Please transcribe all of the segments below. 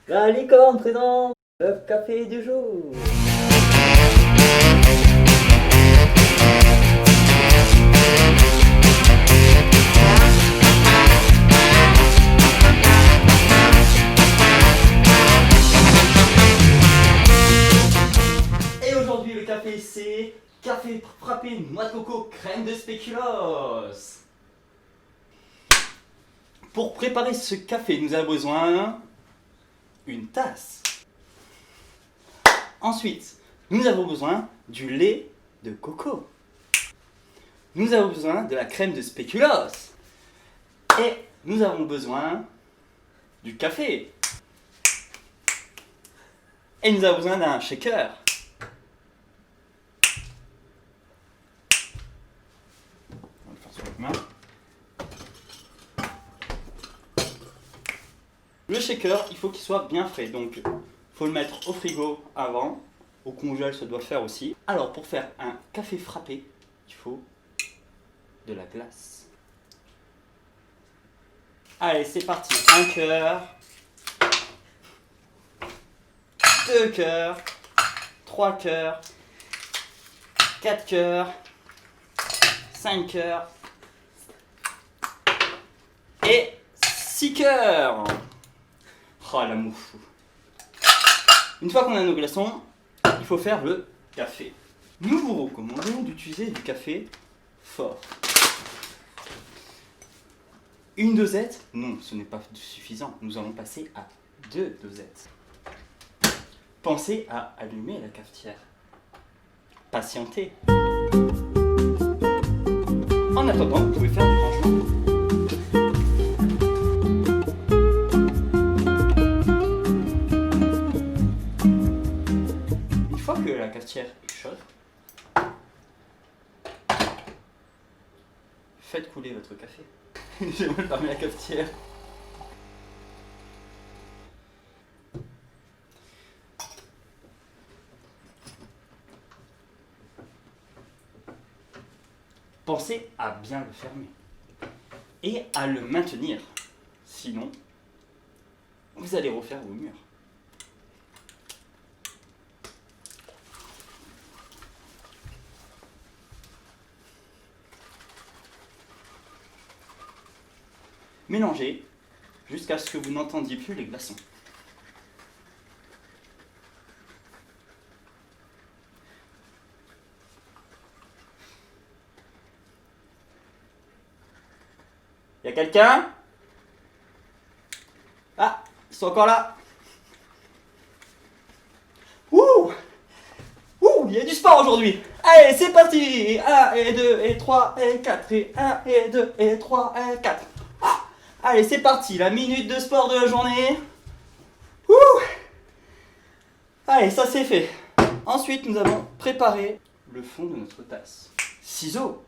La licorne présente le café du jour. Et aujourd'hui le café c'est café frappé noix de coco crème de spéculoos. Pour préparer ce café nous avons besoin une tasse. Ensuite, nous avons besoin du lait de coco. Nous avons besoin de la crème de spéculoos. Et nous avons besoin du café. Et nous avons besoin d'un shaker. On va le faire sur la main. Le shaker, il faut qu'il soit bien frais, donc il faut le mettre au frigo avant, au congèle ça doit le faire aussi. Alors pour faire un café frappé, il faut de la glace. Allez, c'est parti. 1 cœur, 2 cœurs, 3 cœurs, 4 cœurs, 5 cœurs et 6 cœurs. Oh l'amour fou. Une fois qu'on a nos glaçons, il faut faire le café. Nous vous recommandons d'utiliser du café fort. Une dosette? Non, ce n'est pas suffisant. Nous allons passer à 2 dosettes. Pensez à allumer la cafetière. Patientez. En attendant, vous pouvez faire du rangement. Une fois que la cafetière est chaude, faites couler votre café. J'ai mal fermé la cafetière. Pensez à bien le fermer et à le maintenir. Sinon, vous allez refaire vos murs. Mélangez jusqu'à ce que vous n'entendiez plus les glaçons. Y a quelqu'un? Ah, ils sont encore là. Ouh! Ouh, il y a du sport aujourd'hui. Allez, c'est parti. 1 et 2 et 3 et 4 et 1 et 2 et 3 et 4. Allez, c'est parti, la minute de sport de la journée. Ouh! Allez, ça c'est fait. Ensuite, nous allons préparer le fond de notre tasse. Ciseaux.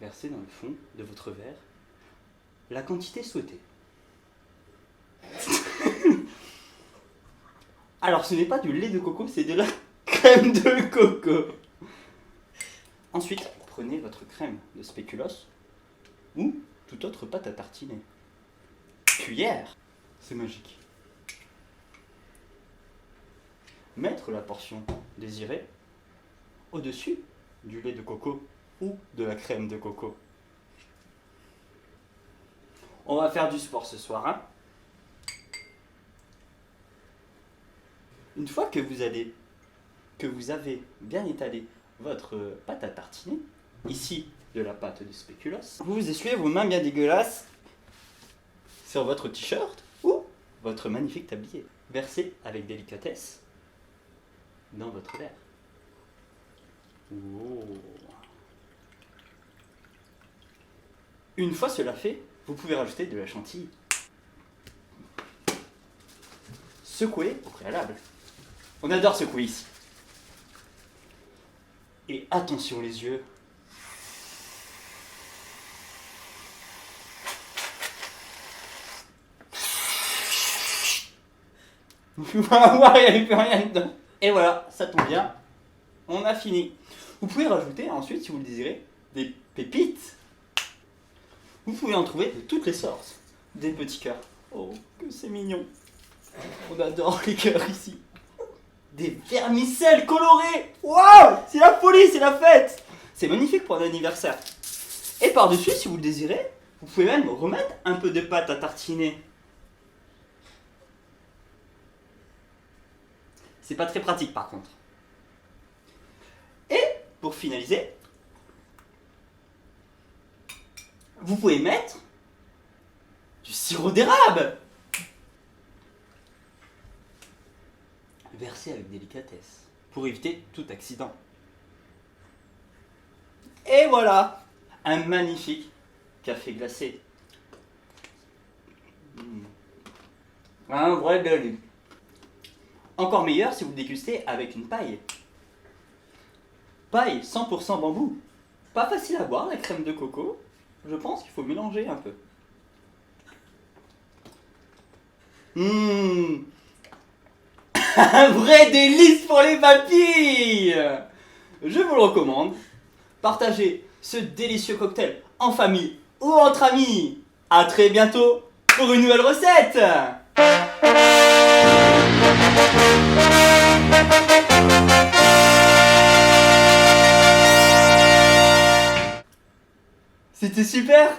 Versez dans le fond de votre verre la quantité souhaitée. Alors, ce n'est pas du lait de coco, c'est de la crème de coco. Ensuite, prenez votre crème de spéculoos ou toute autre pâte à tartiner. Cuillère, c'est magique. Mettre la portion désirée au-dessus du lait de coco ou de la crème de coco. On va faire du sport ce soir, hein? Une fois que vous avez bien étalé votre pâte à tartiner, ici de la pâte de spéculoos, vous essuyez vos mains bien dégueulasses sur votre t-shirt ou votre magnifique tablier. Versez avec délicatesse dans votre verre. Oh. Une fois cela fait, vous pouvez rajouter de la chantilly. Secouez au préalable. On adore secouer ici. Et attention les yeux. Vous allez voir, il n'y avait plus rien dedans. Et voilà, ça tombe bien. On a fini. Vous pouvez rajouter ensuite, si vous le désirez, des pépites. Vous pouvez en trouver de toutes les sortes. Des petits cœurs. Oh, que c'est mignon. On adore les cœurs ici. Des vermicelles colorées. Waouh, c'est la folie, c'est la fête. C'est magnifique pour un anniversaire. Et par-dessus, si vous le désirez, vous pouvez même remettre un peu de pâte à tartiner. C'est pas très pratique par contre. Et pour finaliser, vous pouvez mettre du sirop d'érable. Versé avec délicatesse pour éviter tout accident. Et voilà, un magnifique café glacé. Un vrai délice. Encore meilleur si vous le dégustez avec une paille. Paille 100% bambou. Pas facile à boire la crème de coco. Je pense qu'il faut mélanger un peu. Un vrai délice pour les papilles. Je vous le recommande. Partagez ce délicieux cocktail en famille ou entre amis. A très bientôt pour une nouvelle recette. C'était super.